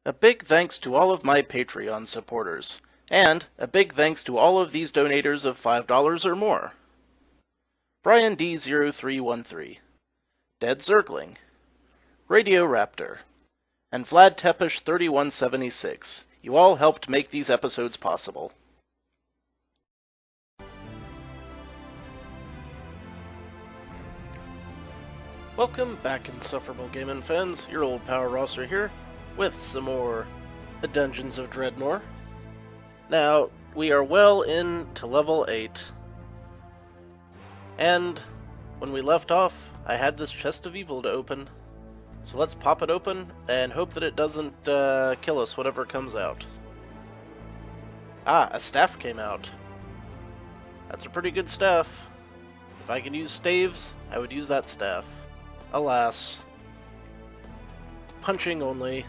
A big thanks to all of my Patreon supporters, and a big thanks to all of these donators of $5 or more. Brian D0313, Dead Zergling, Radio Raptor, and Vlad Tepish 3176. You all helped make these episodes possible. Welcome back, Insufferable Gaming fans. Your old SirRosser here, with some more Dungeons of Dredmor. Now, we are well into level 8, and when we left off, I had this chest of evil to open. So let's pop it open and hope that it doesn't kill us, whatever comes out. Ah, a staff came out. That's a pretty good staff. If I could use staves, I would use that staff. Alas. Punching only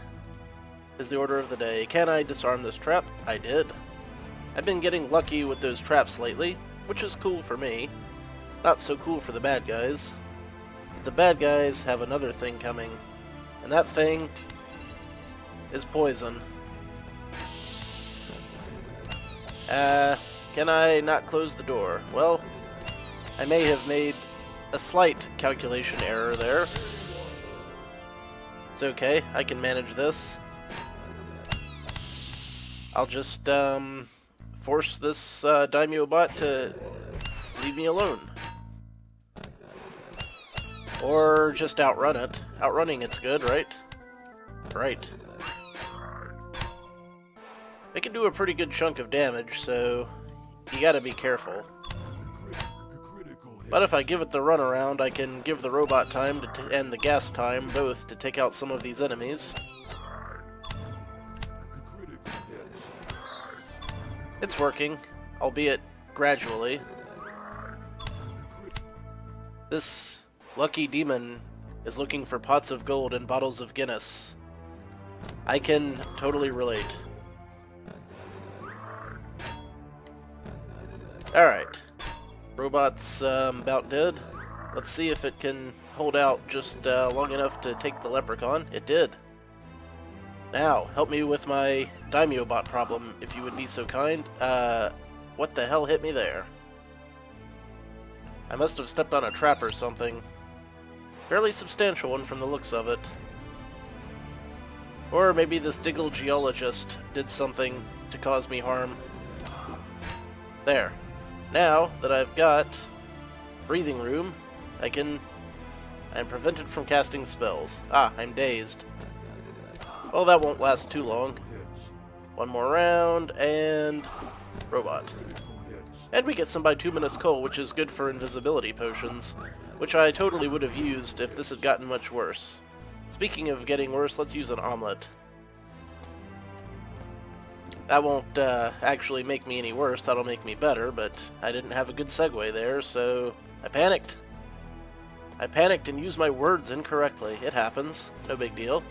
is the order of the day. Can I disarm this trap? I did. I've been getting lucky with those traps lately, which is cool for me. Not so cool for the bad guys. The bad guys have another thing coming, and that thing is poison. Can I not close the door? Well, I may have made a slight calculation error there. It's okay, I can manage this. I'll just force this Daimyo bot to leave me alone. Or just outrun it. Outrunning it's good, right? Right. It can do a pretty good chunk of damage, so you gotta be careful. But if I give it the runaround, I can give the robot time and the gas time both to take out some of these enemies. It's working, albeit gradually. This lucky demon is looking for pots of gold and bottles of Guinness. I can totally relate. Alright. Robot's about dead. Let's see if it can hold out just long enough to take the leprechaun. It did. Now, help me with my Daimyo bot problem, if you would be so kind. What the hell hit me there? I must have stepped on a trap or something. Fairly substantial one from the looks of it. Or maybe this Diggle geologist did something to cause me harm. There. Now that I've got breathing room, I'm prevented from casting spells. Ah, I'm dazed. Well, that won't last too long. One more round, and robot. And we get some bituminous coal, which is good for invisibility potions, which I totally would have used if this had gotten much worse. Speaking of getting worse, let's use an omelet. That won't actually make me any worse, that'll make me better, but I didn't have a good segue there, so I panicked. I panicked and used my words incorrectly. It happens. No big deal.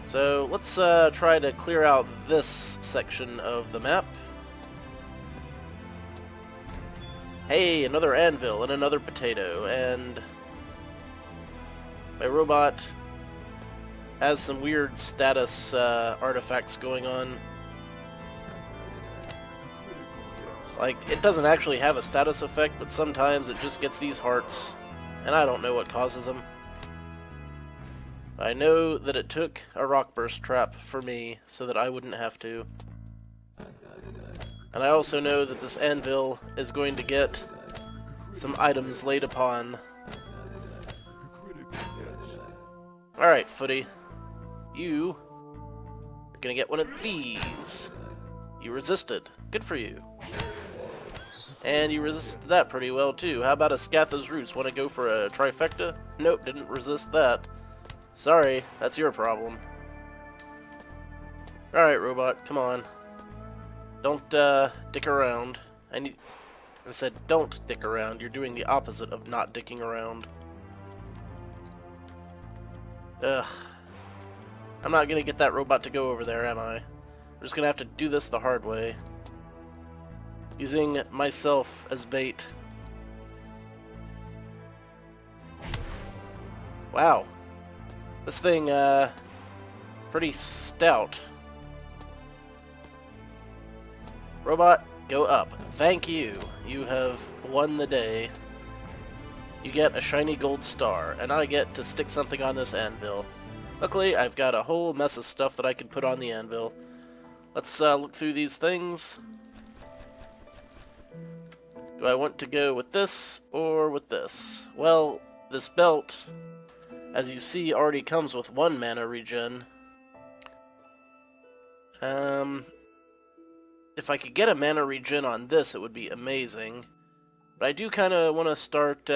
So let's try to clear out this section of the map. Hey, another anvil and another potato, and my robot has some weird status artifacts going on. Like, it doesn't actually have a status effect, but sometimes it just gets these hearts, and I don't know what causes them. I know that it took a rock burst trap for me so that I wouldn't have to. And I also know that this anvil is going to get some items laid upon. Alright, Footy. You are gonna get one of these. You resisted. Good for you. And you resisted that pretty well, too. How about a Scatha's Roots? Want to go for a trifecta? Nope, didn't resist that. Sorry, that's your problem. Alright, robot, come on. Don't, dick around. I said don't dick around. You're doing the opposite of not dicking around. Ugh. I'm not gonna get that robot to go over there, am I? I'm just gonna have to do this the hard way. Using myself as bait. Wow. This thing, pretty stout. Robot, go up. Thank you. You have won the day. You get a shiny gold star, and I get to stick something on this anvil. Luckily, I've got a whole mess of stuff that I can put on the anvil. Let's look through these things. Do I want to go with this or with this? Well, this belt, as you see, already comes with 1 mana regen. If I could get a mana regen on this, it would be amazing. But I do kind of want to start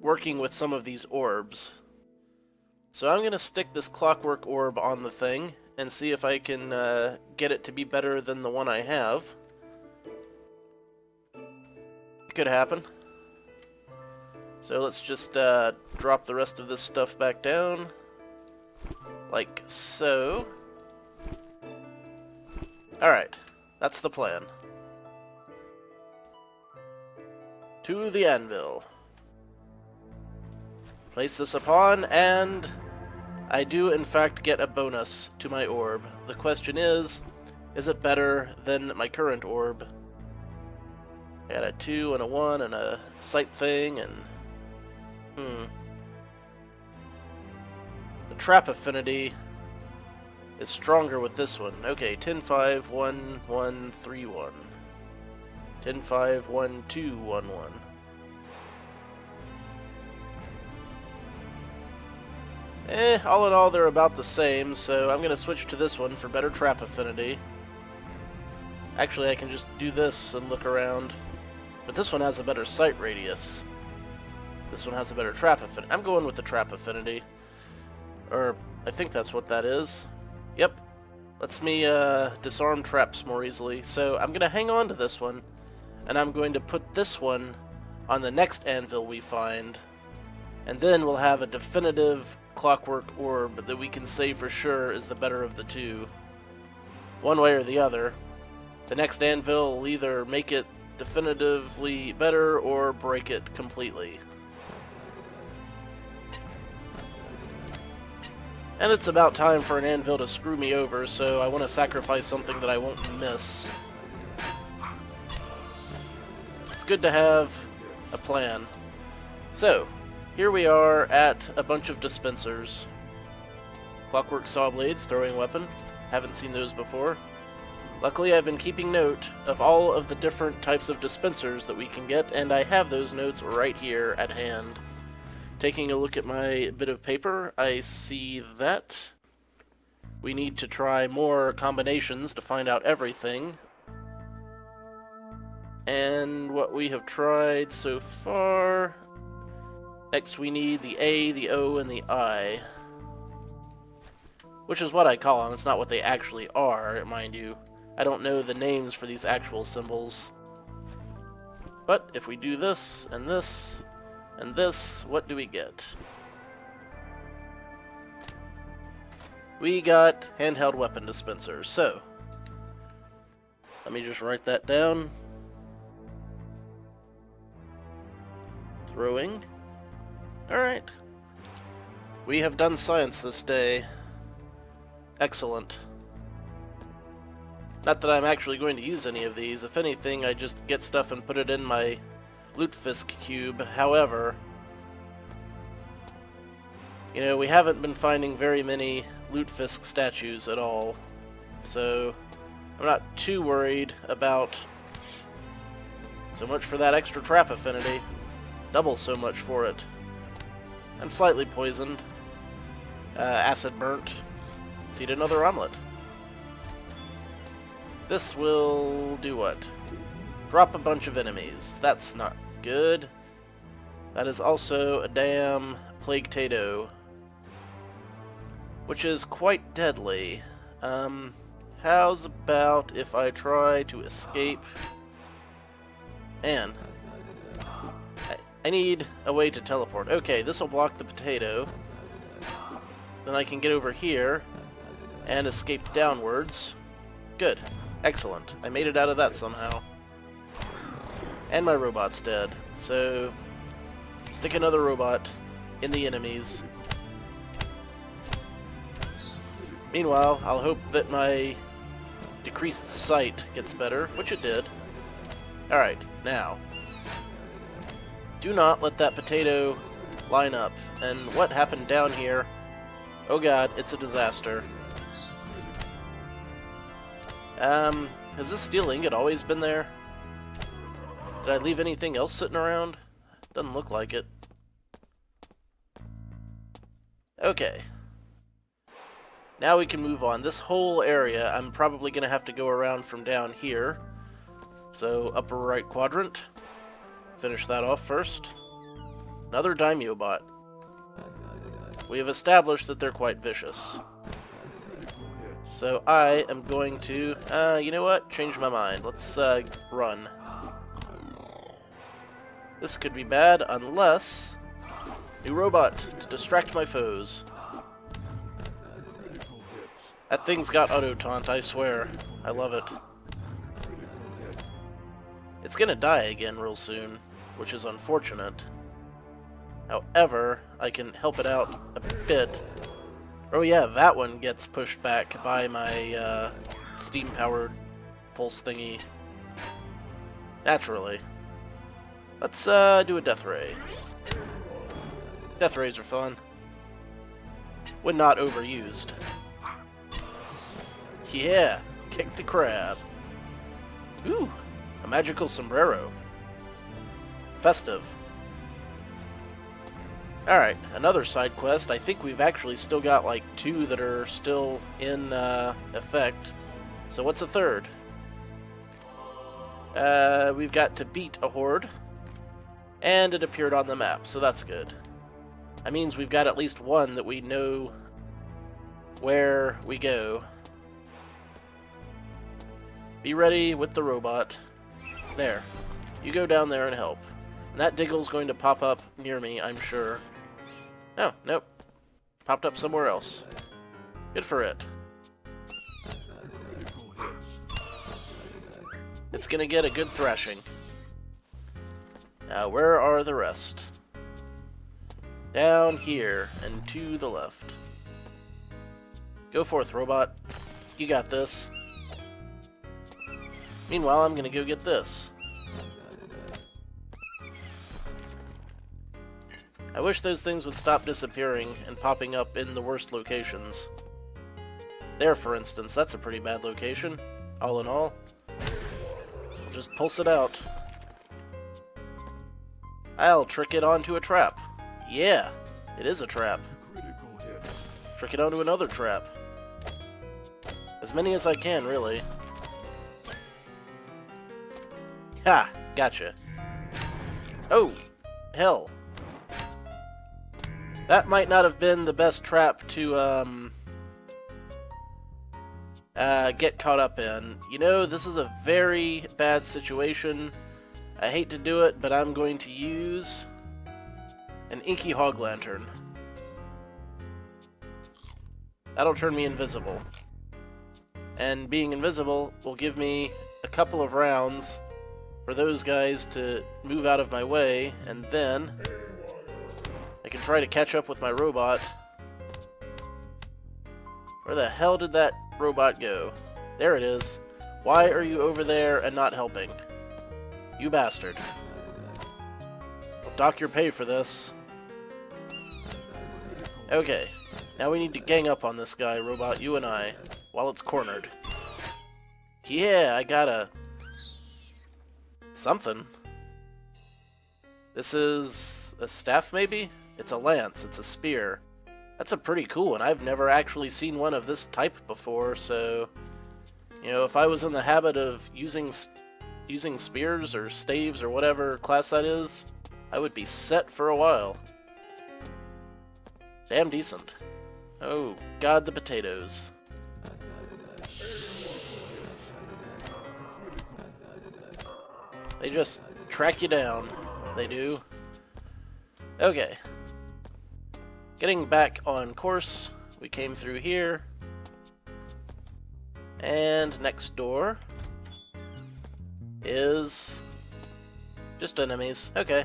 working with some of these orbs. So I'm going to stick this clockwork orb on the thing and see if I can get it to be better than the one I have. Could happen. So let's just drop the rest of this stuff back down. Like so. Alright, that's the plan. To the anvil. Place this upon, and I do in fact get a bonus to my orb. The question is it better than my current orb? I got a 2 and a 1 and a sight thing, and the trap affinity is stronger with this one. Okay, 10-5, 1-1, 3-1. 10-5, 1-2, 1-1. All in all, they're about the same, so I'm going to switch to this one for better trap affinity. Actually, I can just do this and look around. But this one has a better sight radius. This one has a better trap affinity. I'm going with the trap affinity. Or, I think that's what that is. Yep. Lets me disarm traps more easily. So, I'm going to hang on to this one. And I'm going to put this one on the next anvil we find. And then we'll have a definitive clockwork orb that we can say for sure is the better of the two. One way or the other. The next anvil will either make it definitively better or break it completely. And it's about time for an anvil to screw me over, so I want to sacrifice something that I won't miss. It's good to have a plan. So, here we are at a bunch of dispensers. Clockwork saw blades, throwing weapon. Haven't seen those before. Luckily, I've been keeping note of all of the different types of dispensers that we can get, and I have those notes right here at hand. Taking a look at my bit of paper, I see that we need to try more combinations to find out everything. And what we have tried so far... Next we need the A, the O, and the I. Which is what I call them, it's not what they actually are, mind you. I don't know the names for these actual symbols. But if we do this, and this, and this, what do we get? We got handheld weapon dispensers. So, let me just write that down. Throwing. Alright. We have done science this day. Excellent. Not that I'm actually going to use any of these. If anything, I just get stuff and put it in my Lutefisk cube. However, you know, we haven't been finding very many Lutefisk statues at all. So, I'm not too worried about so much for that extra trap affinity. Double so much for it. I'm slightly poisoned. Acid burnt. Let's eat another omelet. This will do what? Drop a bunch of enemies. That's not good. That is also a damn Plague-tato, which is quite deadly. How's about if I try to escape? Man, I need a way to teleport. Okay, this will block the potato. Then I can get over here and escape downwards. Good. Excellent. I made it out of that somehow. And my robot's dead. So, stick another robot in the enemies. Meanwhile, I'll hope that my decreased sight gets better, which it did. Alright, now. Do not let that potato line up. And what happened down here? Oh god, it's a disaster. Has this steel ingot always been there? Did I leave anything else sitting around? Doesn't look like it. Okay. Now we can move on. This whole area, I'm probably going to have to go around from down here. So, upper right quadrant. Finish that off first. Another Daimyo bot. We have established that they're quite vicious. So I am going to, you know what? Change my mind. Let's, run. This could be bad unless... New robot to distract my foes. That thing's got auto-taunt, I swear. I love it. It's gonna die again real soon, which is unfortunate. However, I can help it out a bit. Oh yeah, that one gets pushed back by my steam-powered pulse thingy. Naturally. Let's do a Death Ray. Death Rays are fun. When not overused. Yeah! Kick the crab. Ooh! A magical sombrero. Festive. Alright, another side quest. I think we've actually still got like 2 that are still in effect. So what's the third? We've got to beat a horde. And it appeared on the map, so that's good. That means we've got at least one that we know where we go. Be ready with the robot. There. You go down there and help. And that Diggle's going to pop up near me, I'm sure. Oh, nope. Popped up somewhere else. Good for it. It's gonna get a good thrashing. Now, where are the rest? Down here, and to the left. Go forth, robot. You got this. Meanwhile, I'm gonna go get this. I wish those things would stop disappearing and popping up in the worst locations. There, for instance, that's a pretty bad location, all in all. I'll just pulse it out. I'll trick it onto a trap. Yeah, it is a trap. Trick it onto another trap. As many as I can, really. Ha! Gotcha. Oh! Hell. That might not have been the best trap to, get caught up in. You know, this is a very bad situation. I hate to do it, but I'm going to use an Inky Hog Lantern. That'll turn me invisible. And being invisible will give me a couple of rounds for those guys to move out of my way, and then I can try to catch up with my robot. Where the hell did that robot go? There it is. Why are you over there and not helping? You bastard. I'll dock your pay for this. Okay. Now we need to gang up on this guy, robot, you and I, while it's cornered. Yeah, I got a... something. This is a staff, maybe? It's a lance. It's a spear. That's a pretty cool one. I've never actually seen one of this type before, so... You know, if I was in the habit of using spears or staves or whatever class that is, I would be set for a while. Damn decent. Oh, God, the potatoes. They just track you down. They do. Okay. Getting back on course, we came through here. And next door is just enemies. Okay.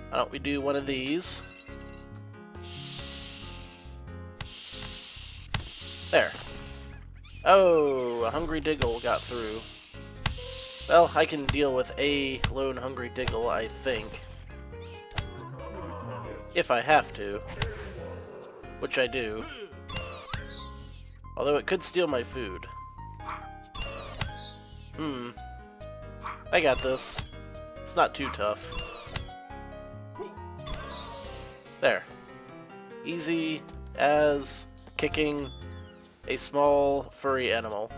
Why don't we do one of these? There. Oh, a hungry Diggle got through. Well, I can deal with a lone hungry Diggle, I think. If I have to. Which I do. Although it could steal my food. I got this. It's not too tough. There. Easy as kicking a small furry animal.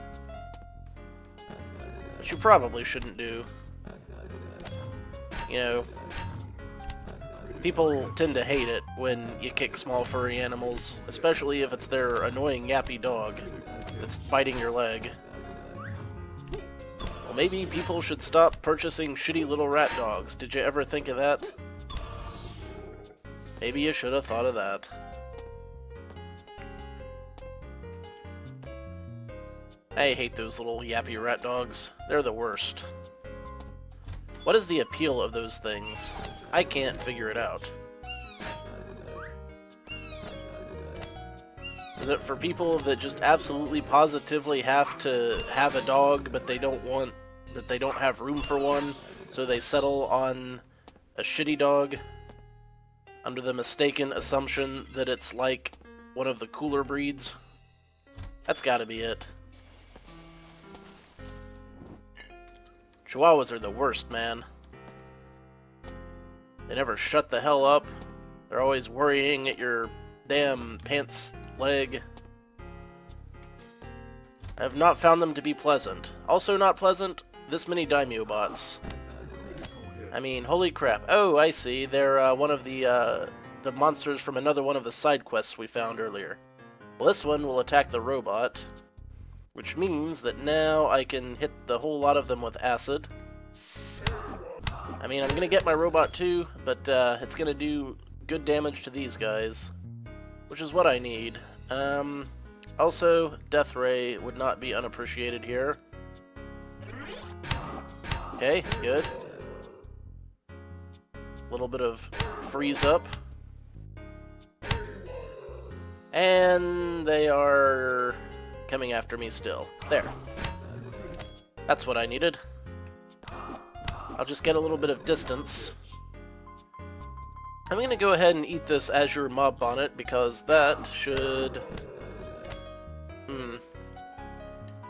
Which you probably shouldn't do. You know, people tend to hate it when you kick small furry animals, especially if it's their annoying yappy dog that's biting your leg. Well, maybe people should stop purchasing shitty little rat dogs. Did you ever think of that? Maybe you should have thought of that. I hate those little yappy rat dogs. They're the worst. What is the appeal of those things? I can't figure it out. Is it for people that just absolutely positively have to have a dog, but they don't have room for one, so they settle on a shitty dog under the mistaken assumption that it's like one of the cooler breeds? That's gotta be it. Chihuahuas are the worst, man. They never shut the hell up. They're always worrying at your damn pants leg. I have not found them to be pleasant. Also not pleasant, this many daimyo bots. I mean, holy crap. Oh, I see. They're one of the monsters from another one of the side quests we found earlier. Well, this one will attack the robot, which means that now I can hit the whole lot of them with acid. I mean, I'm gonna get my robot too, but it's gonna do good damage to these guys, which is what I need. Also, Death Ray would not be unappreciated here. Okay, good. A little bit of freeze up. And they are coming after me still. There. That's what I needed. I'll just get a little bit of distance. I'm gonna go ahead and eat this Azure Mob Bonnet because that should...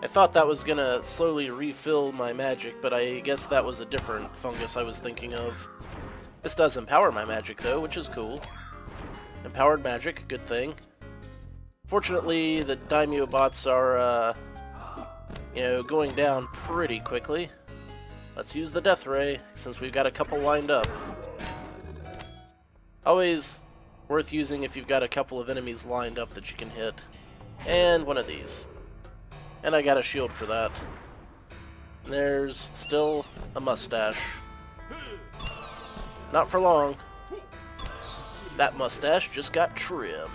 I thought that was gonna slowly refill my magic, but I guess that was a different fungus I was thinking of. This does empower my magic though, which is cool. Empowered magic, good thing. Fortunately, the daimyo bots are, going down pretty quickly. Let's use the Death Ray, since we've got a couple lined up. Always worth using if you've got a couple of enemies lined up that you can hit. And one of these. And I got a shield for that. There's still a mustache. Not for long. That mustache just got trimmed.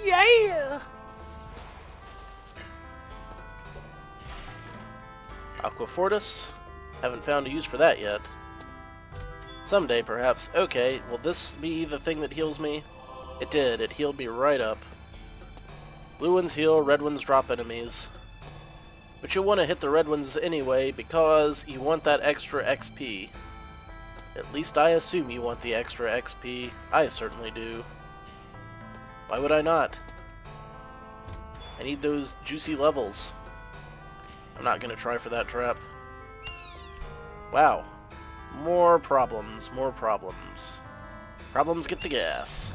Yeah! Aqua Fortis. Haven't found a use for that yet. Someday, perhaps. Okay, will this be the thing that heals me? It did. It healed me right up. Blue ones heal, red ones drop enemies. But you'll want to hit the red ones anyway because you want that extra XP. At least I assume you want the extra XP. I certainly do. Why would I not? I need those juicy levels. I'm not going to try for that trap. Wow. More problems, more problems. Problems get the gas.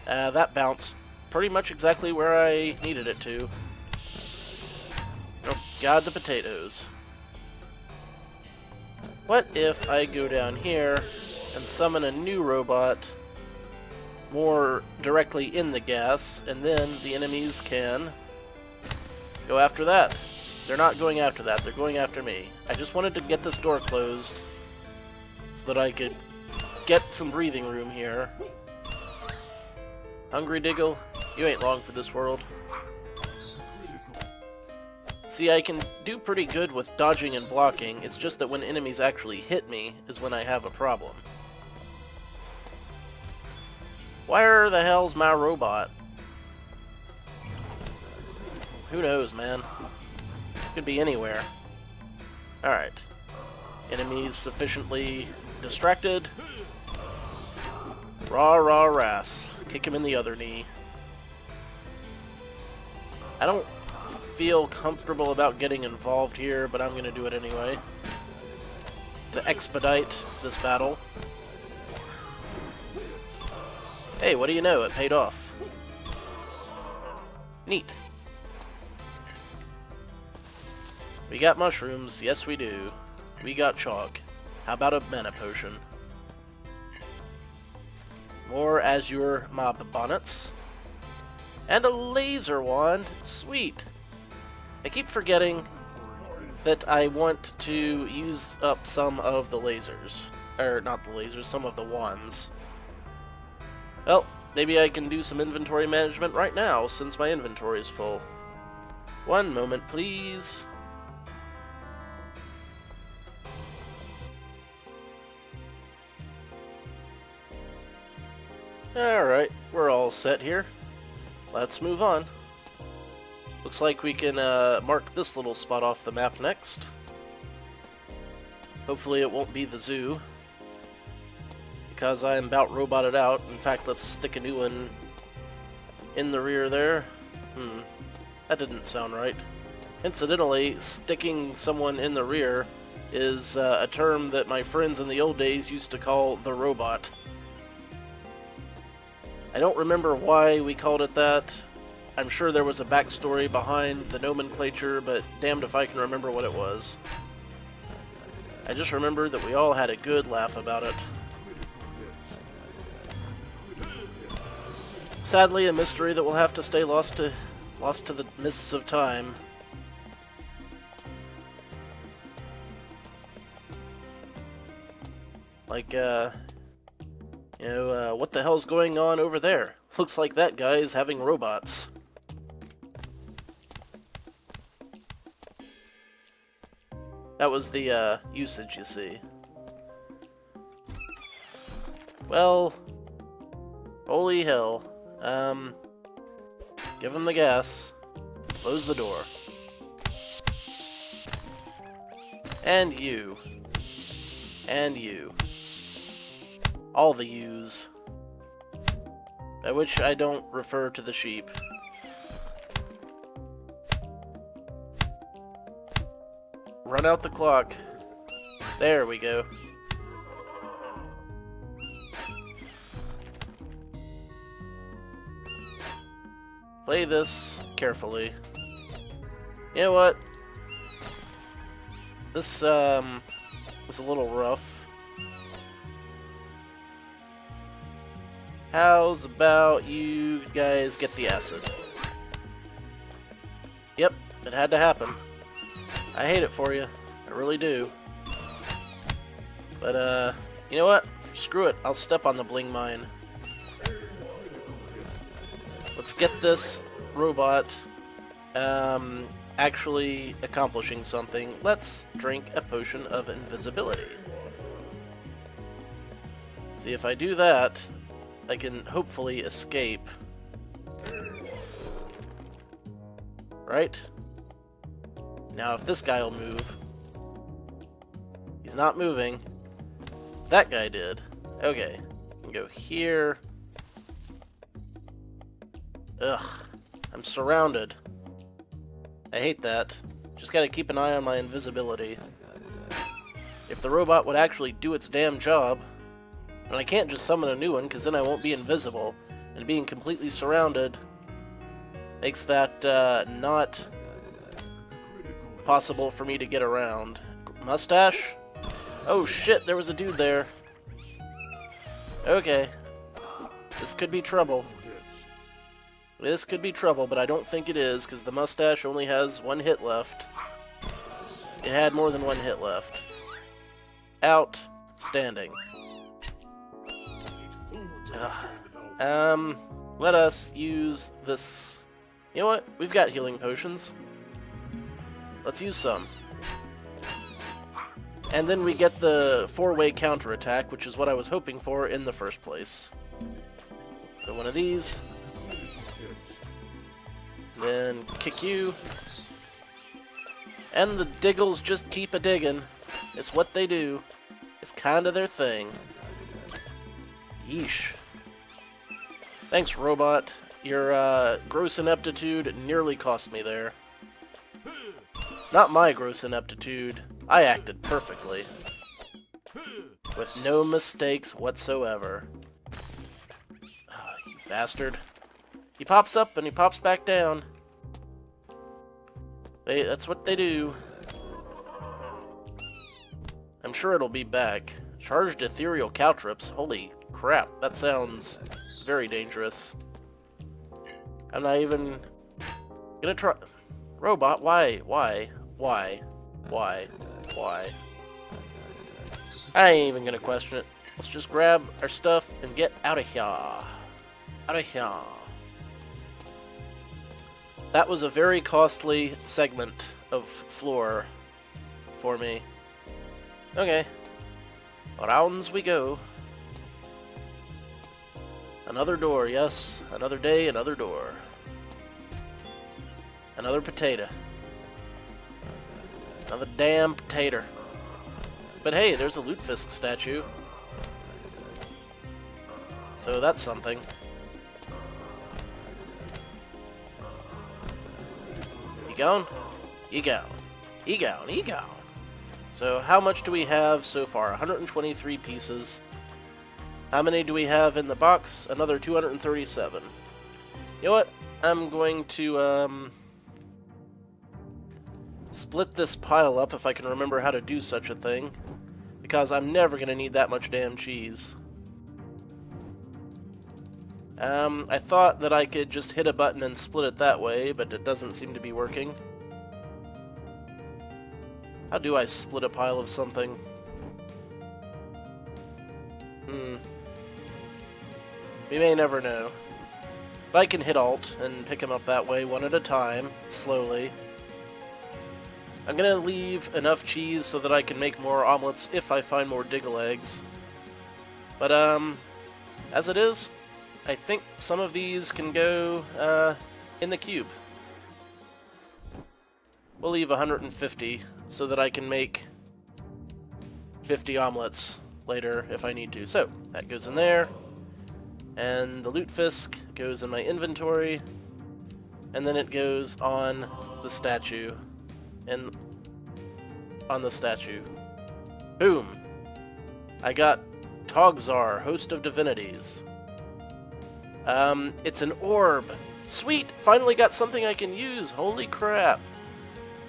That bounced pretty much exactly where I needed it to. Oh god, the potatoes. What if I go down here and summon a new robot more directly in the gas, and then the enemies can go after that? They're not going after that, they're going after me. I just wanted to get this door closed so that I could get some breathing room here. Hungry Diggle, you ain't long for this world. See, I can do pretty good with dodging and blocking, it's just that when enemies actually hit me is when I have a problem. Where the hell's my robot? Who knows, man? Could be anywhere. Alright. Enemies sufficiently distracted. Rah, rah, ras. Kick him in the other knee. I don't feel comfortable about getting involved here, but I'm going to do it anyway. To expedite this battle. Hey, what do you know? It paid off. Neat. We got mushrooms. Yes, we do. We got chalk. How about a mana potion? More azure mob bonnets. And a laser wand. Sweet. I keep forgetting that I want to use up some of the lasers. Or, not the lasers, some of the wands. Well, maybe I can do some inventory management right now, since my inventory is full. One moment, please. Alright, we're all set here. Let's move on. Looks like we can mark this little spot off the map next. Hopefully it won't be the zoo, because I am about roboted out. In fact, let's stick a new one in the rear there. That didn't sound right. Incidentally, sticking someone in the rear is a term that my friends in the old days used to call the robot. I don't remember why we called it that. I'm sure there was a backstory behind the nomenclature, but damned if I can remember what it was. I just remember that we all had a good laugh about it. Sadly, a mystery that will have to stay lost to the mists of time. Like, what the hell's going on over there? Looks like that guy's having robots. That was the, usage, you see. Well, holy hell. Give him the gas. Close the door. And you. And you. All the yous. By which I don't refer to the sheep. Run out the clock. There we go. Play this carefully. You know what? This, is a little rough. How's about you guys get the acid? Yep, it had to happen. I hate it for you. I really do. But, you know what? Screw it. I'll step on the bling mine. Let's get this robot, actually accomplishing something. Let's drink a potion of invisibility. See, if I do that, I can hopefully escape. Right? Now, if this guy will move... He's not moving. That guy did. Okay. I can go here. Ugh. I'm surrounded. I hate that. Just gotta keep an eye on my invisibility. If the robot would actually do its damn job... And I can't just summon a new one, because then I won't be invisible. And being completely surrounded makes that not possible for me to get around. Mustache? Oh shit, there was a dude there. Okay. This could be trouble. This could be trouble, but I don't think it is, because the mustache only has one hit left. It had more than one hit left. Outstanding. Let us use this. You know what? We've got healing potions. Let's use some. And then we get the 4-way counterattack, which is what I was hoping for in the first place. So one of these. Then kick you. And the diggles just keep a-digging. It's what they do. It's kind of their thing. Yeesh. Thanks, robot. Your gross ineptitude nearly cost me there. Not my gross ineptitude. I acted perfectly. With no mistakes whatsoever. Oh, you bastard. He pops up and he pops back down. That's what they do. I'm sure it'll be back. Charged ethereal caltrops. Holy crap, that sounds very dangerous. I'm not even gonna try. Robot, why? I ain't even gonna question it. Let's just grab our stuff and get out of here. Out of here. That was a very costly segment of floor for me. Okay. Rounds we go. Another door, yes. Another day, another door. Another potato. Another damn potato. But hey, there's a Lutefisk statue. So that's something. You gone? You gone. You gone. You gone. So how much do we have so far? 123 pieces. How many do we have in the box? Another 237. You know what? I'm going to split this pile up if I can remember how to do such a thing. Because I'm never going to need that much damn cheese. I thought that I could just hit a button and split it that way, but it doesn't seem to be working. How do I split a pile of something? We may never know. But I can hit Alt and pick them up that way, one at a time, slowly. I'm gonna leave enough cheese so that I can make more omelets if I find more diggle eggs. But, as it is, I think some of these can go, in the cube. We'll leave 150 so that I can make 50 omelets later if I need to. So, that goes in there. And the Lutefisk goes in my inventory. And then it goes on the statue. And on the statue. Boom! I got Togzar, Host of Divinities. It's an orb. Sweet! Finally got something I can use. Holy crap.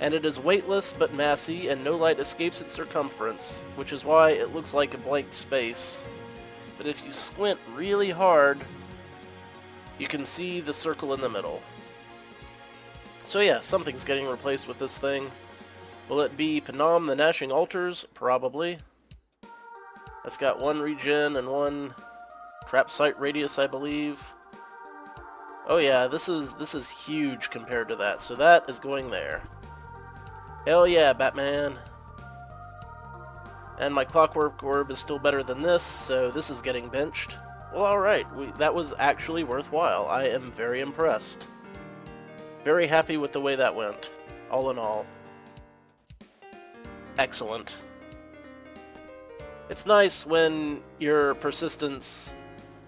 And it is weightless but massy, and no light escapes its circumference, which is why it looks like a blank space. But if you squint really hard, you can see the circle in the middle. So yeah, something's getting replaced with this thing. Will it be Panam the Gnashing Altars? Probably. That's got one regen and one trap site radius, I believe. Oh yeah, this is huge compared to that, so that is going there. Hell yeah, Batman. And my Clockwork Orb is still better than this, so this is getting benched. Well, alright, that was actually worthwhile. I am very impressed. Very happy with the way that went, all in all. Excellent. It's nice when your persistence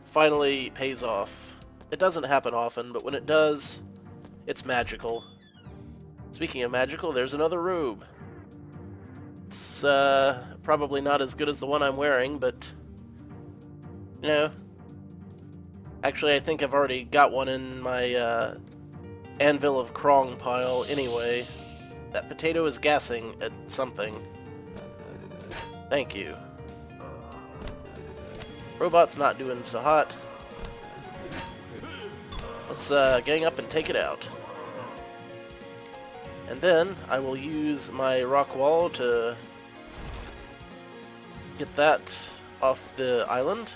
finally pays off. It doesn't happen often, but when it does, it's magical. Speaking of magical, there's another robe. It's probably not as good as the one I'm wearing, but you know, actually I think I've already got one in my Anvil of Krong pile anyway. That potato is gassing at something. Thank you. Robot's not doing so hot. Let's gang up and take it out. And then I will use my rock wall to get that off the island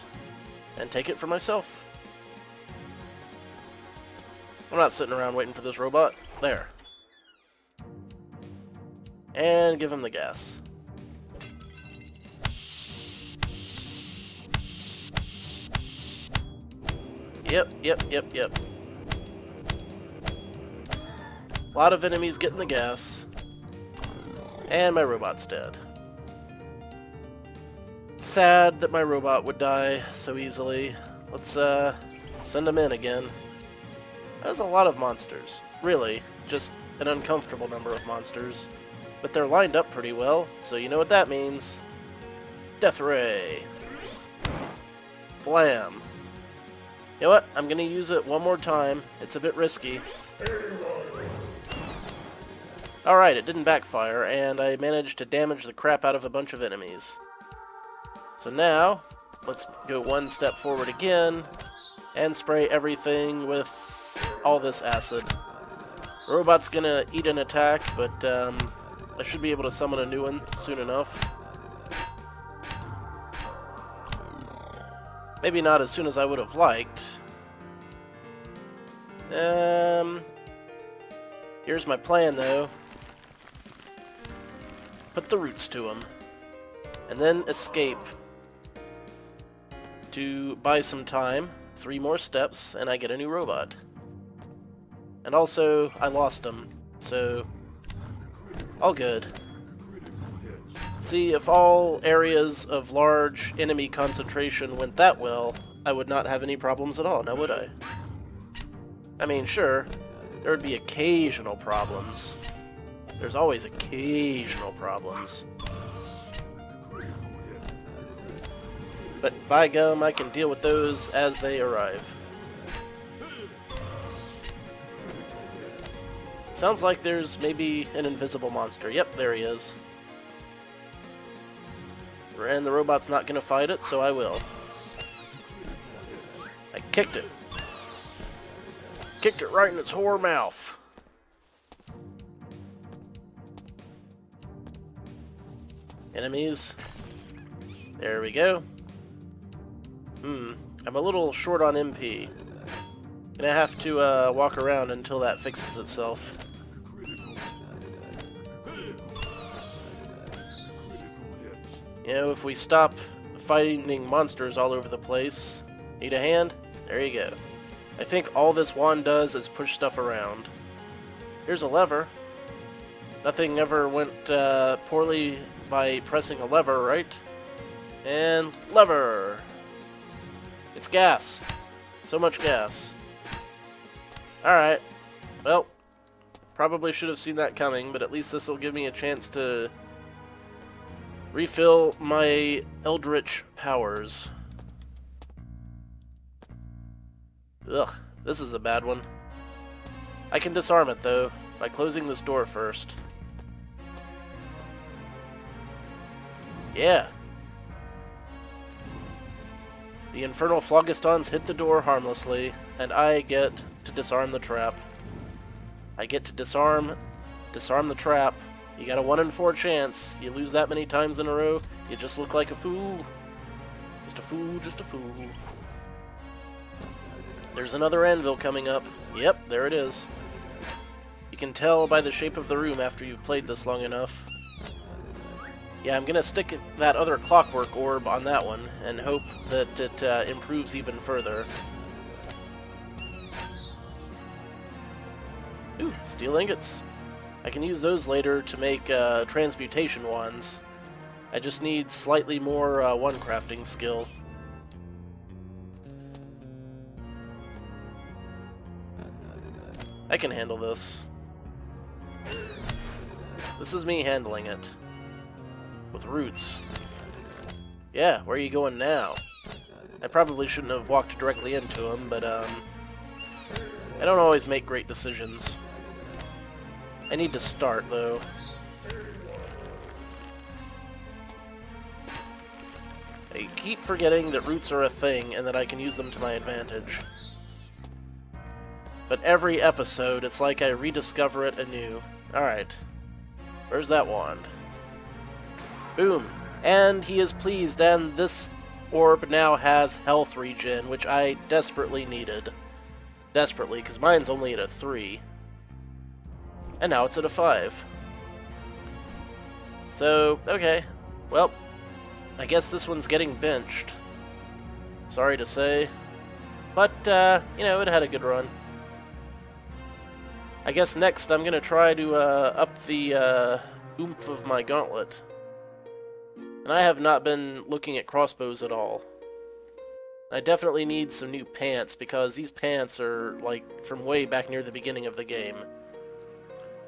and take it for myself. I'm not sitting around waiting for this robot. There. And give him the gas. Yep. A lot of enemies getting the gas. And my robot's dead. Sad that my robot would die so easily. Let's send him in again. That is a lot of monsters. Really, just an uncomfortable number of monsters. But they're lined up pretty well, so you know what that means. Death Ray. Blam. You know what? I'm gonna use it one more time. It's a bit risky. Alright, it didn't backfire, and I managed to damage the crap out of a bunch of enemies. So now, let's go one step forward again, and spray everything with all this acid. The robot's gonna eat an attack, but I should be able to summon a new one soon enough. Maybe not as soon as I would have liked. Here's my plan, though. Put the roots to him. And then escape. To buy some time. 3 more steps, and I get a new robot. And also, I lost him. So, all good. See, if all areas of large enemy concentration went that well, I would not have any problems at all, now would I? I mean, sure, there would be occasional problems. There's always occasional problems. But by gum, I can deal with those as they arrive. Sounds like there's maybe an invisible monster. Yep, there he is. And the robot's not going to fight it, so I will. I kicked it. Kicked it right in its whore mouth. Enemies. There we go. I'm a little short on MP. Gonna have to walk around until that fixes itself. You know, if we stop fighting monsters all over the place... Need a hand? There you go. I think all this wand does is push stuff around. Here's a lever. Nothing ever went poorly by pressing a lever, right? And lever! It's gas. So much gas. Alright. Well, probably should have seen that coming, but at least this will give me a chance to refill my eldritch powers. Ugh, this is a bad one. I can disarm it, though, by closing this door first. Yeah. The infernal phlogistons hit the door harmlessly, and I get to disarm the trap. I get to disarm the trap. You got a 1 in 4 chance. You lose that many times in a row, you just look like a fool. Just a fool, just a fool. There's another anvil coming up. Yep, there it is. You can tell by the shape of the room after you've played this long enough. Yeah, I'm gonna stick that other clockwork orb on that one and hope that it improves even further. Ooh, steel ingots. I can use those later to make transmutation wands. I just need slightly more one crafting skill. I can handle this. This is me handling it. With roots. Yeah, where are you going now? I probably shouldn't have walked directly into him, but I don't always make great decisions. I need to start, though. I keep forgetting that roots are a thing and that I can use them to my advantage. But every episode, it's like I rediscover it anew. Alright. Where's that wand? Boom. And he is pleased, and this orb now has health regen, which I desperately needed. Desperately, because mine's only at a 3. And now it's at a 5. So, okay. Well, I guess this one's getting benched. Sorry to say. But, you know, it had a good run. I guess next I'm going to try to up the oomph of my gauntlet. And I have not been looking at crossbows at all. I definitely need some new pants, because these pants are, like, from way back near the beginning of the game.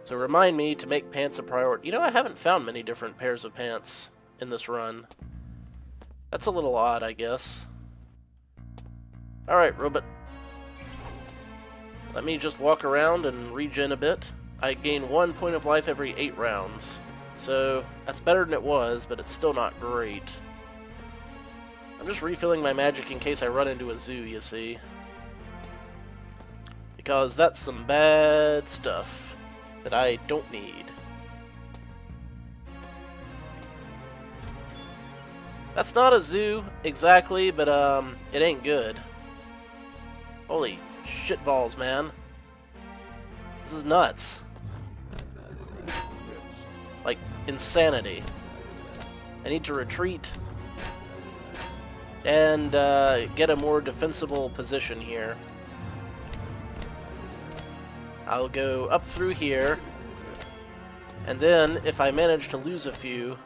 So remind me to make pants a priority. You know, I haven't found many different pairs of pants in this run. That's a little odd, I guess. Alright, robot. Let me just walk around and regen a bit. I gain 1 point of life every 8 rounds. So, that's better than it was, but it's still not great. I'm just refilling my magic in case I run into a zoo, you see. Because that's some bad stuff that I don't need. That's not a zoo, exactly, but it ain't good. Holy shitballs, man. This is nuts. Like, insanity. I need to retreat and get a more defensible position here. I'll go up through here, and then, if I manage to lose a few,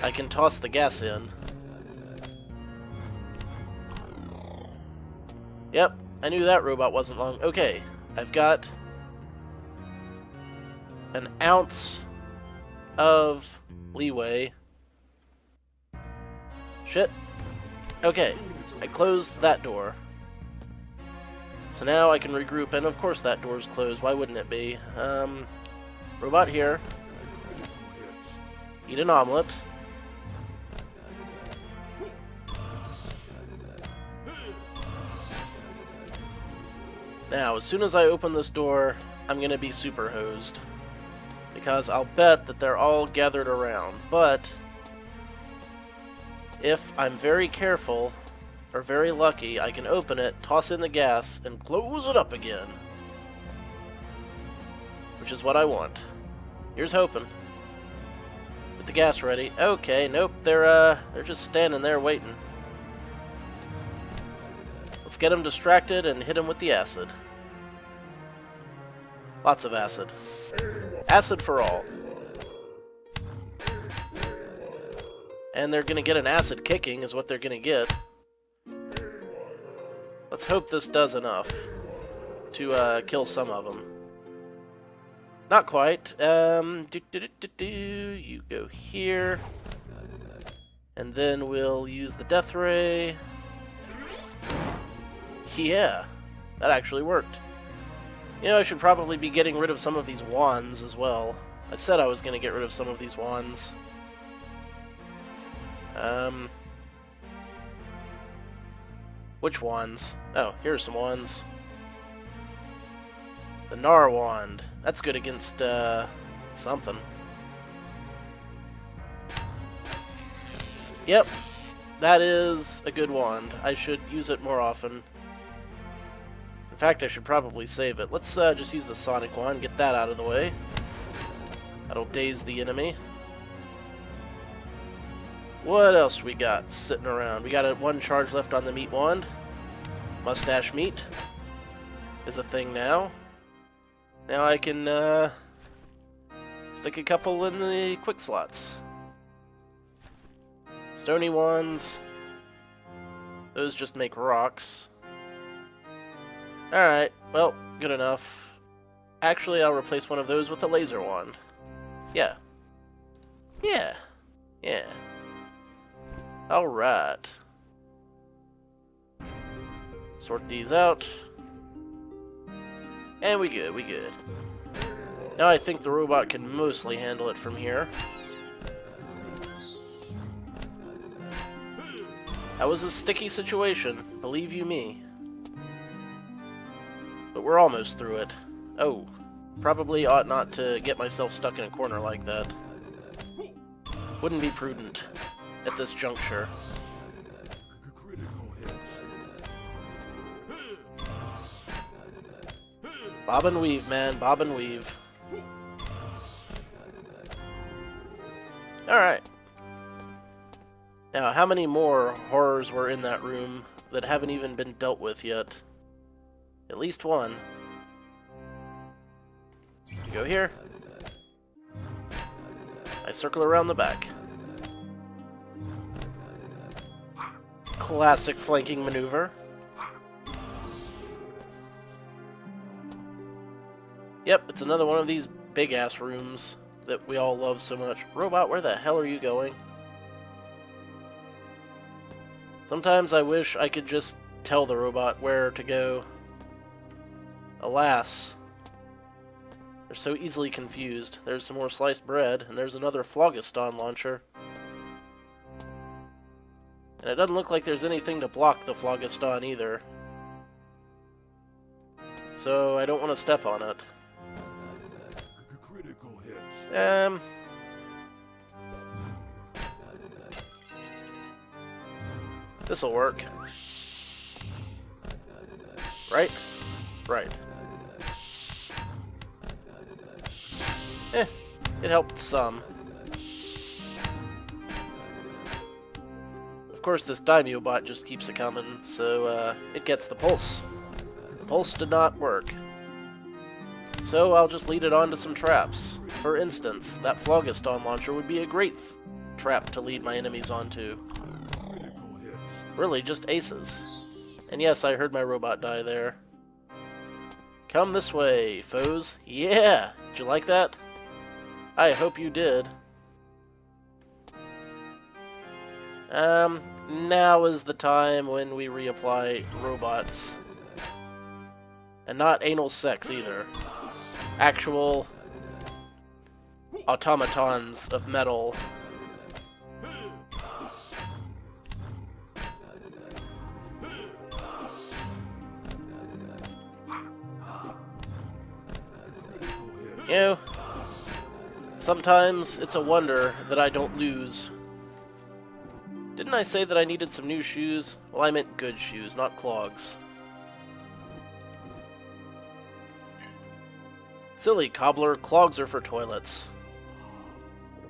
I can toss the gas in. Yep, I knew that robot wasn't long. Okay, I've got an ounce of leeway. Shit. Okay, I closed that door. So now I can regroup, and of course that door's closed. Why wouldn't it be? Robot here. Eat an omelet. Now, as soon as I open this door, I'm gonna be super hosed. Because I'll bet that they're all gathered around. But if I'm very careful, or very lucky, I can open it, toss in the gas, and close it up again. Which is what I want. Here's hoping. Get the gas ready. Okay, nope, they're just standing there waiting. Let's get them distracted and hit them with the acid. Lots of acid. Acid for all. And they're gonna get an acid kicking, is what they're gonna get. Let's hope this does enough to kill some of them. Not quite. You go here. And then we'll use the death ray. Yeah, that actually worked. You know, I should probably be getting rid of some of these wands as well. I said I was going to get rid of some of these wands. Which wands? Oh, here's some wands. The Nar wand. That's good against, something. Yep, that is a good wand. I should use it more often. In fact, I should probably save it. Let's just use the Sonic wand, get that out of the way. That'll daze the enemy. What else we got sitting around? We got one charge left on the meat wand. Mustache meat is a thing now. Now I can stick a couple in the quick slots. Stony wands. Those just make rocks. Alright, well, good enough. Actually, I'll replace one of those with a laser wand. Yeah. Yeah. Yeah. Alright. Sort these out. And we good, we good. Now I think the robot can mostly handle it from here. That was a sticky situation, believe you me. But we're almost through it. Oh, probably ought not to get myself stuck in a corner like that. Wouldn't be prudent at this juncture. Bob and weave, man. Bob and weave. Alright. Now, how many more horrors were in that room that haven't even been dealt with yet? At least one. You go here. I circle around the back. Classic flanking maneuver. Yep, it's another one of these big-ass rooms that we all love so much. Robot, where the hell are you going? Sometimes I wish I could just tell the robot where to go. Alas, they're so easily confused. There's some more sliced bread, and there's another phlogiston launcher. And it doesn't look like there's anything to block the phlogiston either. So I don't want to step on it. This'll work. Right? Right. It helped some. Of course, this Daimyo bot just keeps it coming, so it gets the pulse. The pulse did not work. So I'll just lead it onto some traps. For instance, that phlogiston launcher would be a great trap to lead my enemies onto. Really, just aces. And yes, I heard my robot die there. Come this way, foes. Yeah! Did you like that? I hope you did. Now is the time when we reapply robots. And not anal sex either. Actual automatons of metal. You know, sometimes it's a wonder that I don't lose. Didn't I say that I needed some new shoes? Well, I meant good shoes, not clogs. Silly cobbler, clogs are for toilets.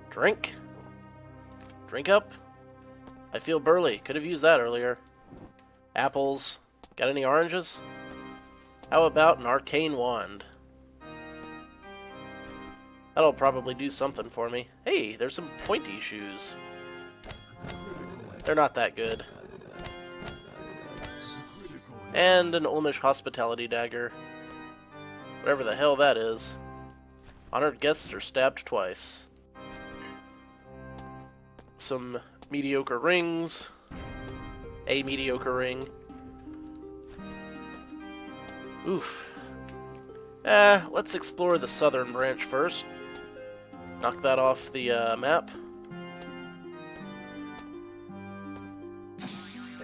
Drink? Drink up? I feel burly. Could have used that earlier. Apples. Got any oranges? How about an arcane wand? That'll probably do something for me. Hey, there's some pointy shoes. They're not that good. And an Olmish hospitality dagger. Whatever the hell that is. Honored guests are stabbed twice. Some mediocre rings. A mediocre ring. Oof. Let's explore the southern branch first. Knock that off the map.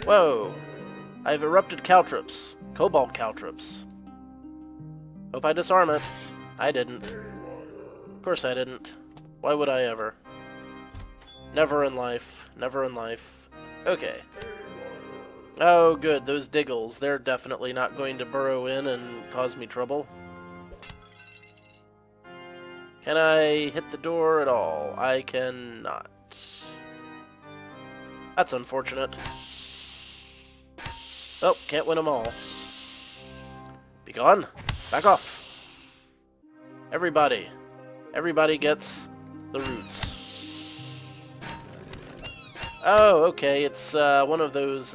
Whoa! I've erupted caltrops. Cobalt caltrops. Hope I disarm it. I didn't. Of course I didn't. Why would I ever? Never in life. Never in life. Okay. Oh, good. Those diggles. They're definitely not going to burrow in and cause me trouble. Can I hit the door at all? I cannot. That's unfortunate. Oh, can't win them all. Be gone. Back off. Everybody. Everybody gets the roots. Oh, okay. It's one of those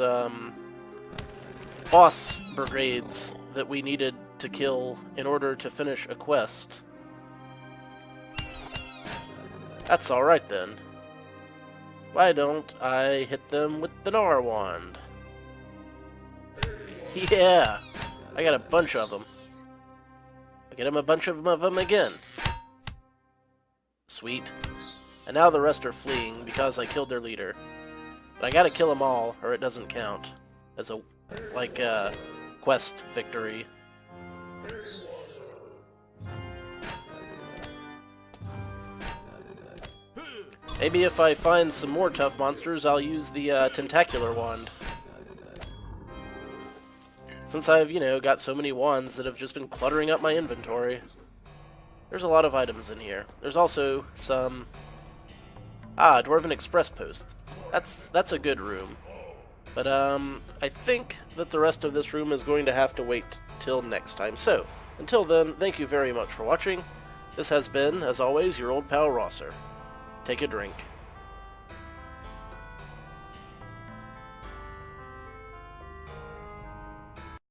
boss brigades that we needed to kill in order to finish a quest. That's alright then. Why don't I hit them with the Nar wand? Yeah! I got a bunch of them. I get him a bunch of them again. Sweet. And now the rest are fleeing because I killed their leader. But I gotta kill them all, or it doesn't count. As a, quest victory. Maybe if I find some more tough monsters, I'll use the tentacular wand. Since I've, got so many wands that have just been cluttering up my inventory. There's a lot of items in here. There's also some... Dwarven Express Post. That's a good room. But, I think that the rest of this room is going to have to wait till next time. So, until then, thank you very much for watching. This has been, as always, your old pal Rosser. Take a drink.